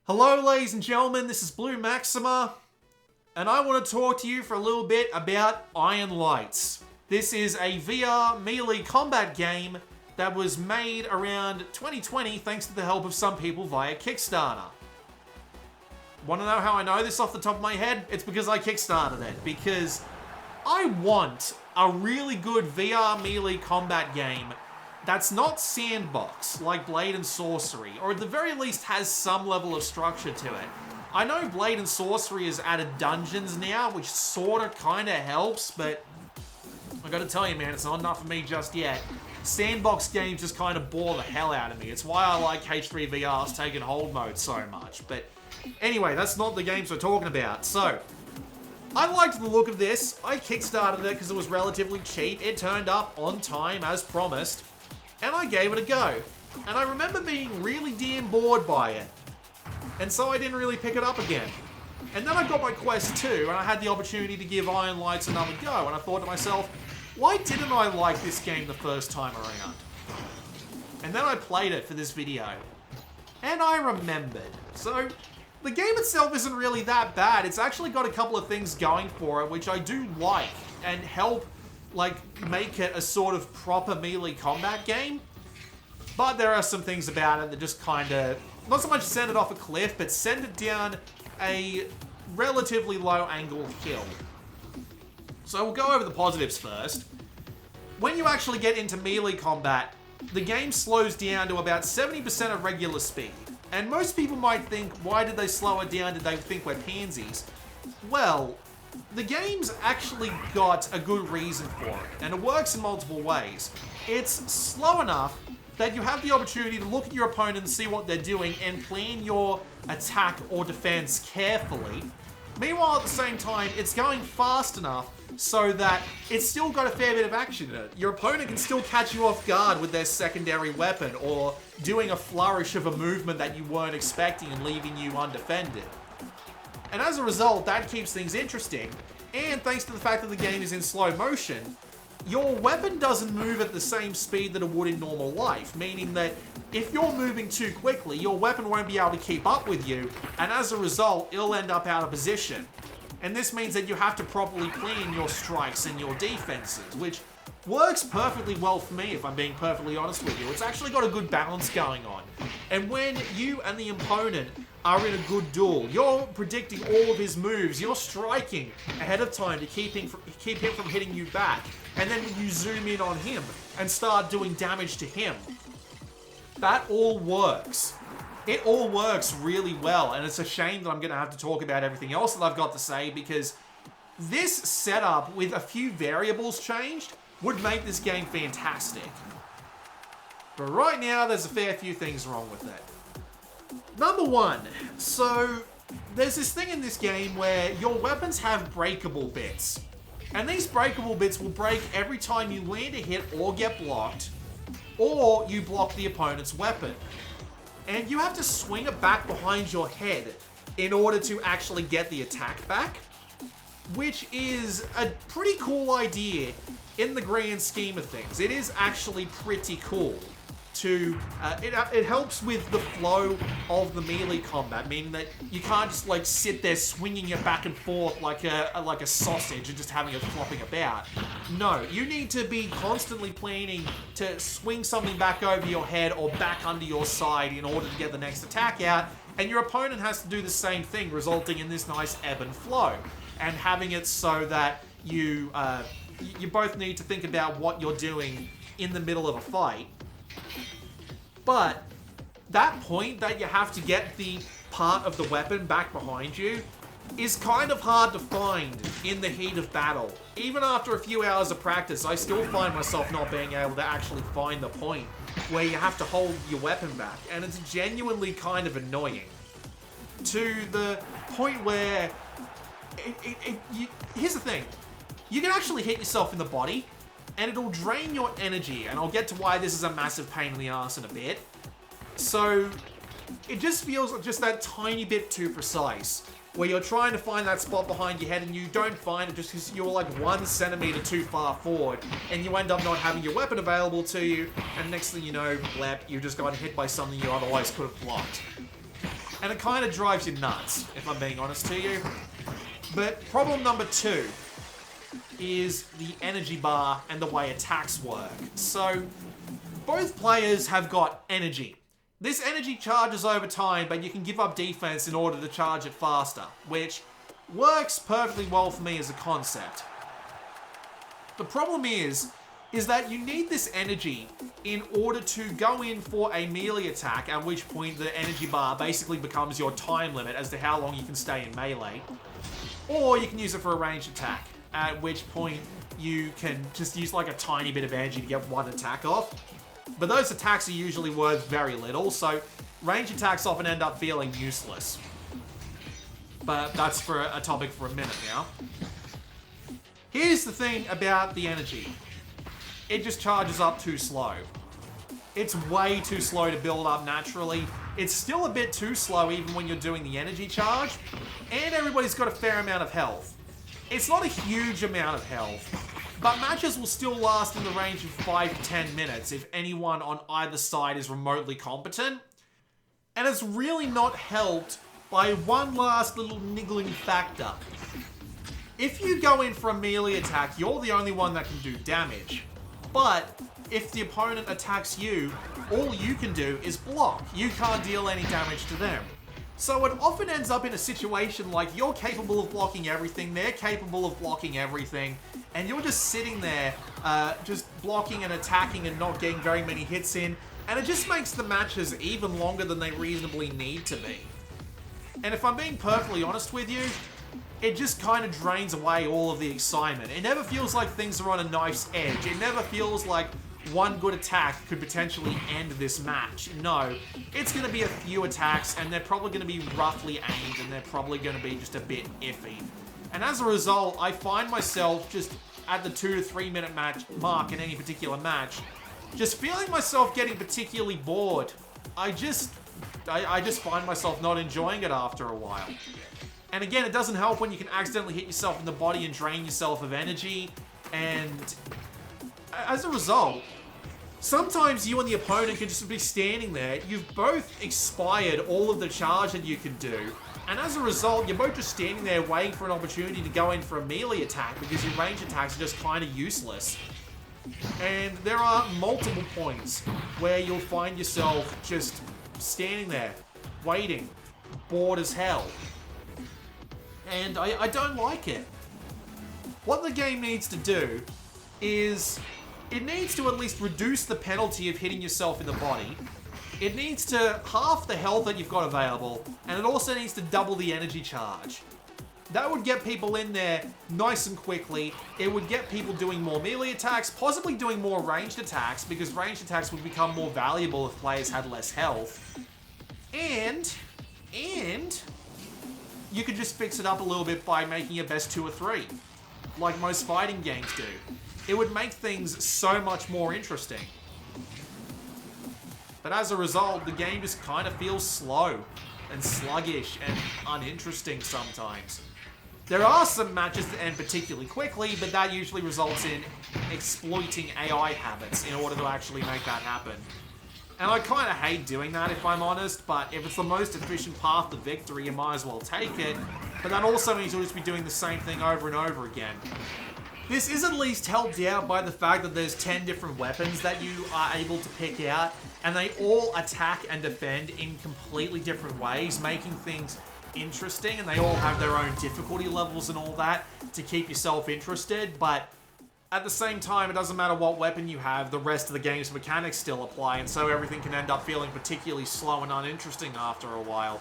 Hello ladies and gentlemen, this is Blue Maxima, and I want to talk to you for a little bit about Ironlights. This is a VR melee combat game that was made around 2020 thanks to the help of some people via Kickstarter. Want to know how I know this off the top of my head? It's because I Kickstarted it, because I want a really good VR melee combat game that's not sandbox, like Blade and Sorcery, or at the very least has some level of structure to it. I know Blade and Sorcery has added dungeons now, which sorta kinda helps, but I gotta tell you, man, it's not enough for me just yet. Sandbox games just kinda bore the hell out of me. It's why I like H3VR's Take and Hold mode so much. But anyway, that's not the games we're talking about. So, I liked the look of this. I Kickstarted it because it was relatively cheap. It turned up on time as promised. And I gave it a go. And I remember being really damn bored by it. And so I didn't really pick it up again. And then I got my Quest 2, and I had the opportunity to give Ironlights another go, and I thought to myself, why didn't I like this game the first time around? And then I played it for this video. And I remembered. So, the game itself isn't really that bad. It's actually got a couple of things going for it, which I do like, and help make it a sort of proper melee combat game. But there are some things about it that just kinda, not so much send it off a cliff, but send it down a relatively low angle hill. So we'll go over the positives first. When you actually get into melee combat, the game slows down to about 70% of regular speed. And most people might think, why did they slow it down? Did they think we're pansies? Well, the game's actually got a good reason for it, and it works in multiple ways. It's slow enough that you have the opportunity to look at your opponent and see what they're doing and plan your attack or defense carefully. Meanwhile, at the same time, it's going fast enough so that it's still got a fair bit of action in it. Your opponent can still catch you off guard with their secondary weapon or doing a flourish of a movement that you weren't expecting and leaving you undefended. And as a result, that keeps things interesting. And thanks to the fact that the game is in slow motion, your weapon doesn't move at the same speed that it would in normal life, meaning that if you're moving too quickly, your weapon won't be able to keep up with you, and as a result, it'll end up out of position. And this means that you have to properly plan your strikes and your defenses, which works perfectly well for me, if I'm being perfectly honest with you. It's actually got a good balance going on. And when you and the opponent are in a good duel, you're predicting all of his moves, you're striking ahead of time to keep him from hitting you back. And then you zoom in on him and start doing damage to him. That all works. It all works really well, and it's a shame that I'm going to have to talk about everything else that I've got to say, because this setup with a few variables changed would make this game fantastic. But right now, there's a fair few things wrong with it. Number one, so there's this thing in this game where your weapons have breakable bits. And these breakable bits will break every time you land a hit or get blocked, or you block the opponent's weapon. And you have to swing it back behind your head in order to actually get the attack back, which is a pretty cool idea in the grand scheme of things. It is actually pretty cool. It helps with the flow of the melee combat, meaning that you can't just sit there swinging it back and forth like a sausage and just having it flopping about. No, you need to be constantly planning to swing something back over your head or back under your side in order to get the next attack out, and your opponent has to do the same thing, resulting in this nice ebb and flow, and having it so that you both need to think about what you're doing in the middle of a fight. But that point that you have to get the part of the weapon back behind you is kind of hard to find in the heat of battle. Even after a few hours of practice, I still find myself not being able to actually find the point where you have to hold your weapon back, and it's genuinely kind of annoying. To the point where here's the thing. You can actually hit yourself in the body, and it'll drain your energy, and I'll get to why this is a massive pain in the ass in a bit. So, it just feels just that tiny bit too precise. where you're trying to find that spot behind your head and you don't find it just because you're like 1 centimeter too far forward, and you end up not having your weapon available to you, and next thing you know, blep, you've just gotten hit by something you otherwise could have blocked. And it kind of drives you nuts, if I'm being honest to you. But problem number 2 is the energy bar and the way attacks work. So, both players have got energy. This energy charges over time, but you can give up defense in order to charge it faster, which works perfectly well for me as a concept. The problem is that you need this energy in order to go in for a melee attack, at which point the energy bar basically becomes your time limit as to how long you can stay in melee. Or you can use it for a ranged attack, at which point you can just use like a tiny bit of energy to get one attack off. But those attacks are usually worth very little, so ranged attacks often end up feeling useless. But that's for a topic for a minute now. Here's the thing about the energy. It just charges up too slow. It's way too slow to build up naturally. It's still a bit too slow even when you're doing the energy charge. And everybody's got a fair amount of health. It's not a huge amount of health, but matches will still last in the range of 5 to 10 minutes if anyone on either side is remotely competent. And it's really not helped by one last little niggling factor. If you go in for a melee attack, you're the only one that can do damage. But if the opponent attacks you, all you can do is block. You can't deal any damage to them. So it often ends up in a situation like you're capable of blocking everything, they're capable of blocking everything, and you're just sitting there, just blocking and attacking and not getting very many hits in, and it just makes the matches even longer than they reasonably need to be. And if I'm being perfectly honest with you, it just kind of drains away all of the excitement. It never feels like things are on a knife's edge. It never feels like one good attack could potentially end this match. No, it's going to be a few attacks, and they're probably going to be roughly aimed, and they're probably going to be just a bit iffy. And as a result, I find myself just at the 2 to 3 minute mark in any particular match, just feeling myself getting particularly bored. I just find myself not enjoying it after a while. And again, it doesn't help when you can accidentally hit yourself in the body and drain yourself of energy, and as a result, sometimes you and the opponent can just be standing there. You've both expired all of the charge that you can do, and as a result, you're both just standing there waiting for an opportunity to go in for a melee attack because your range attacks are just kind of useless. And there are multiple points where you'll find yourself just standing there, waiting, bored as hell. And I don't like it. What the game needs to do is it needs to at least reduce the penalty of hitting yourself in the body. It needs to half the health that you've got available, and it also needs to double the energy charge. That would get people in there nice and quickly. It would get people doing more melee attacks, possibly doing more ranged attacks, because ranged attacks would become more valuable if players had less health. And you could just fix it up a little bit by making a best 2 or 3, like most fighting games do. It would make things so much more interesting. But as a result, the game just kind of feels slow and sluggish and uninteresting sometimes. There are some matches that end particularly quickly, but that usually results in exploiting AI habits in order to actually make that happen. And I kind of hate doing that, if I'm honest, but if it's the most efficient path to victory, you might as well take it. But that also means you'll just be doing the same thing over and over again. This is at least helped out by the fact that there's 10 different weapons that you are able to pick out, and they all attack and defend in completely different ways, making things interesting, and they all have their own difficulty levels and all that to keep yourself interested, but at the same time, it doesn't matter what weapon you have, the rest of the game's mechanics still apply, and so everything can end up feeling particularly slow and uninteresting after a while.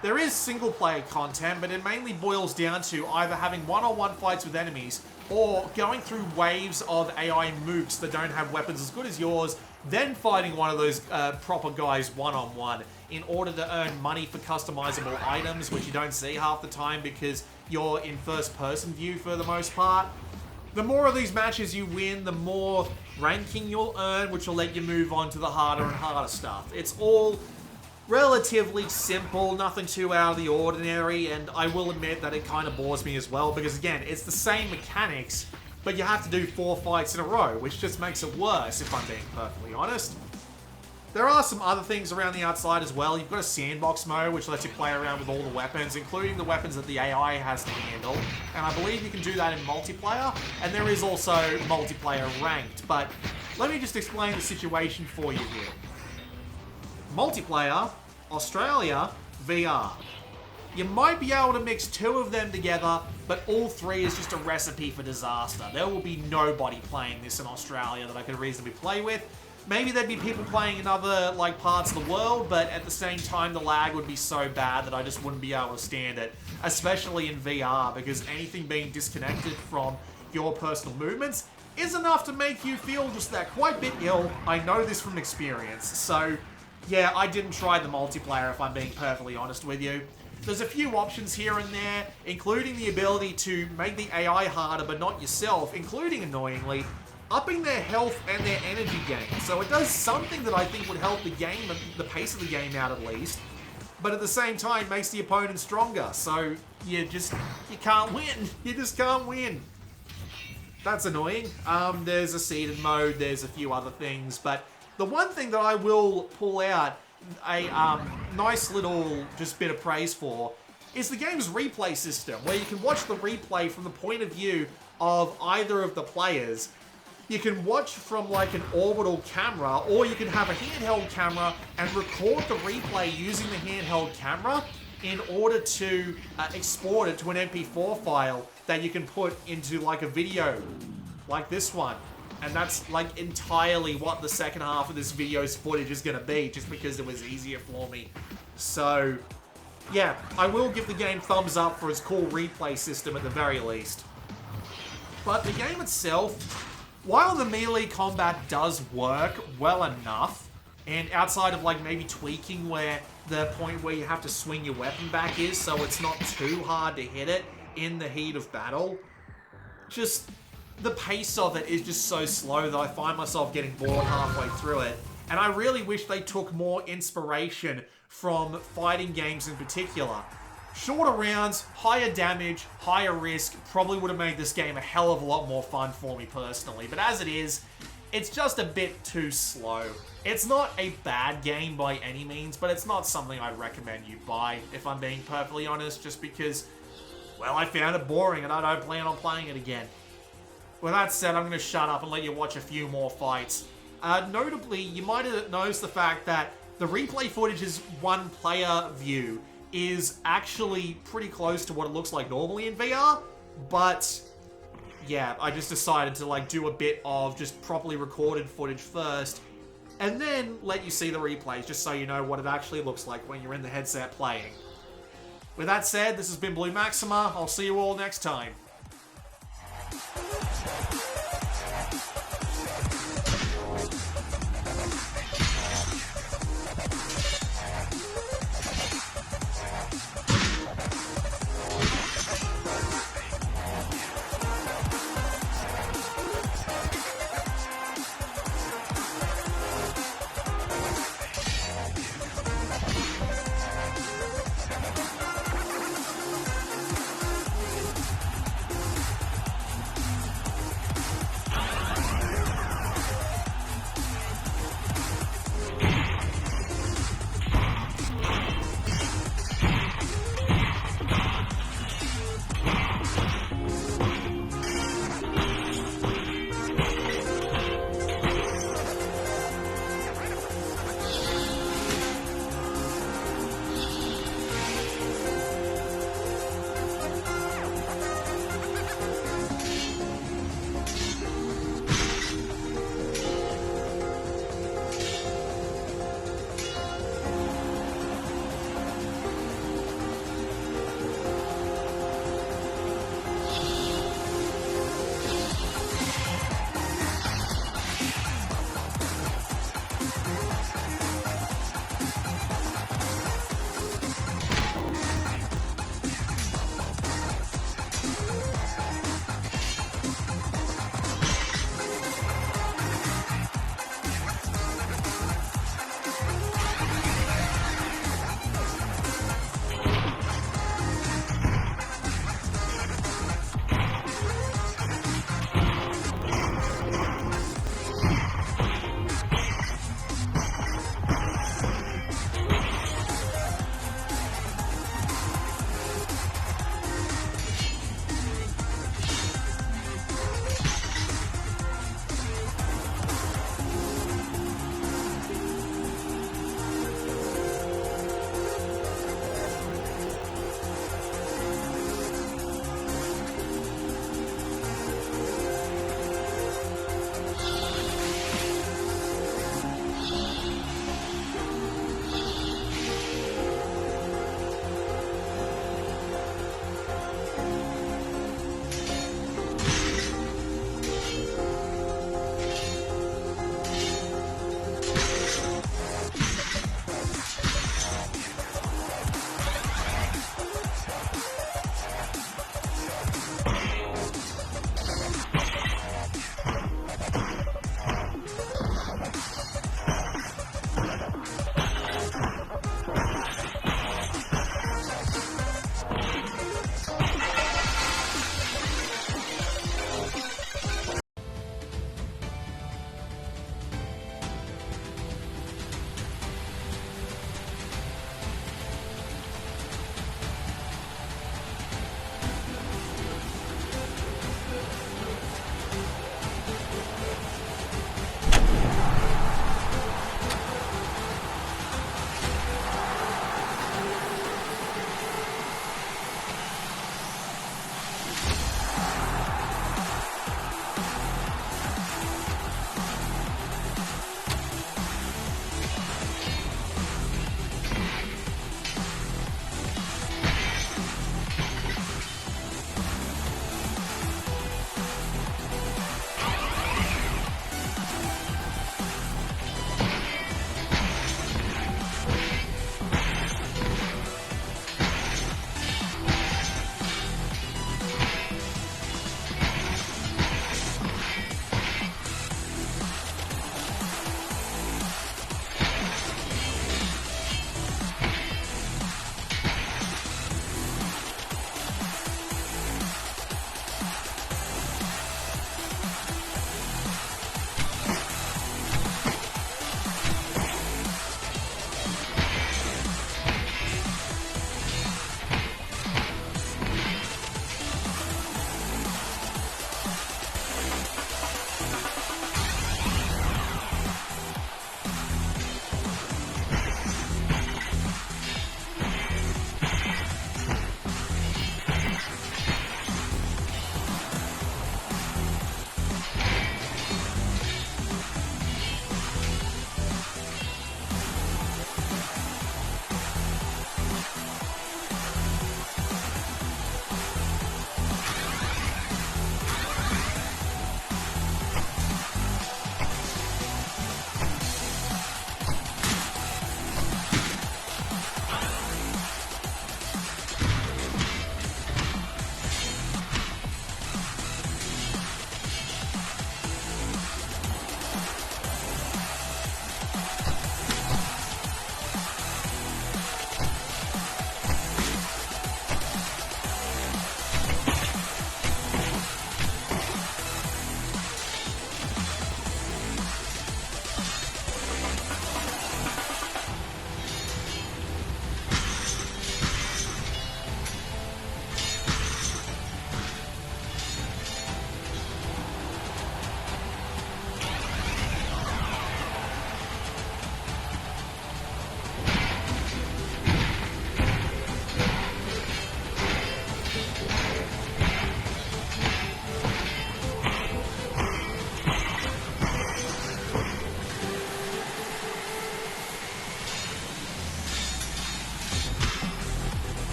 There is single-player content, but it mainly boils down to either having one-on-one fights with enemies, or going through waves of AI mooks that don't have weapons as good as yours, then fighting one of those proper guys one-on-one in order to earn money for customizable items, which you don't see half the time because you're in first-person view for the most part. The more of these matches you win, the more ranking you'll earn, which will let you move on to the harder and harder stuff. It's all relatively simple, nothing too out of the ordinary, and I will admit that it kind of bores me as well, because again, it's the same mechanics, but you have to do 4 fights in a row, which just makes it worse, if I'm being perfectly honest. There are some other things around the outside as well. You've got a Sandbox Mode, which lets you play around with all the weapons, including the weapons that the AI has to handle. And I believe you can do that in multiplayer. And there is also multiplayer ranked. But let me just explain the situation for you here. Multiplayer, Australia, VR. You might be able to mix 2 of them together, but all 3 is just a recipe for disaster. There will be nobody playing this in Australia that I could reasonably play with. Maybe there'd be people playing in other parts of the world, but at the same time, the lag would be so bad that I just wouldn't be able to stand it, especially in VR, because anything being disconnected from your personal movements is enough to make you feel just that quite bit ill. I know this from experience, so yeah, I didn't try the multiplayer, if I'm being perfectly honest with you. There's a few options here and there, including the ability to make the AI harder, but not yourself, including, annoyingly, upping their health and their energy gain. So it does something that I think would help the game, the pace of the game out at least, but at the same time makes the opponent stronger. So you can't win. You just can't win. That's annoying. There's a seeded mode, there's a few other things, but the one thing that I will pull out a nice little just bit of praise for is the game's replay system, where you can watch the replay from the point of view of either of the players. You can watch from an orbital camera, or you can have a handheld camera and record the replay using the handheld camera in order to export it to an MP4 file that you can put into a video like this one. And that's entirely what the second half of this video's footage is going to be, just because it was easier for me. So yeah, I will give the game thumbs up for its cool replay system at the very least. But the game itself, while the melee combat does work well enough, and outside of maybe tweaking where the point where you have to swing your weapon back is so it's not too hard to hit it in the heat of battle, just the pace of it is just so slow that I find myself getting bored halfway through it. And I really wish they took more inspiration from fighting games in particular. Shorter rounds, higher damage, higher risk, probably would have made this game a hell of a lot more fun for me personally. But as it is, it's just a bit too slow. It's not a bad game by any means, but it's not something I'd recommend you buy, if I'm being perfectly honest, just because, well, I found it boring and I don't plan on playing it again. With that said, I'm going to shut up and let you watch a few more fights. Notably, you might have noticed the fact that the replay footage's one-player view is actually pretty close to what it looks like normally in VR, but yeah, I just decided to do a bit of just properly recorded footage first, and then let you see the replays, just so you know what it actually looks like when you're in the headset playing. With that said, this has been Blue Maxima. I'll see you all next time.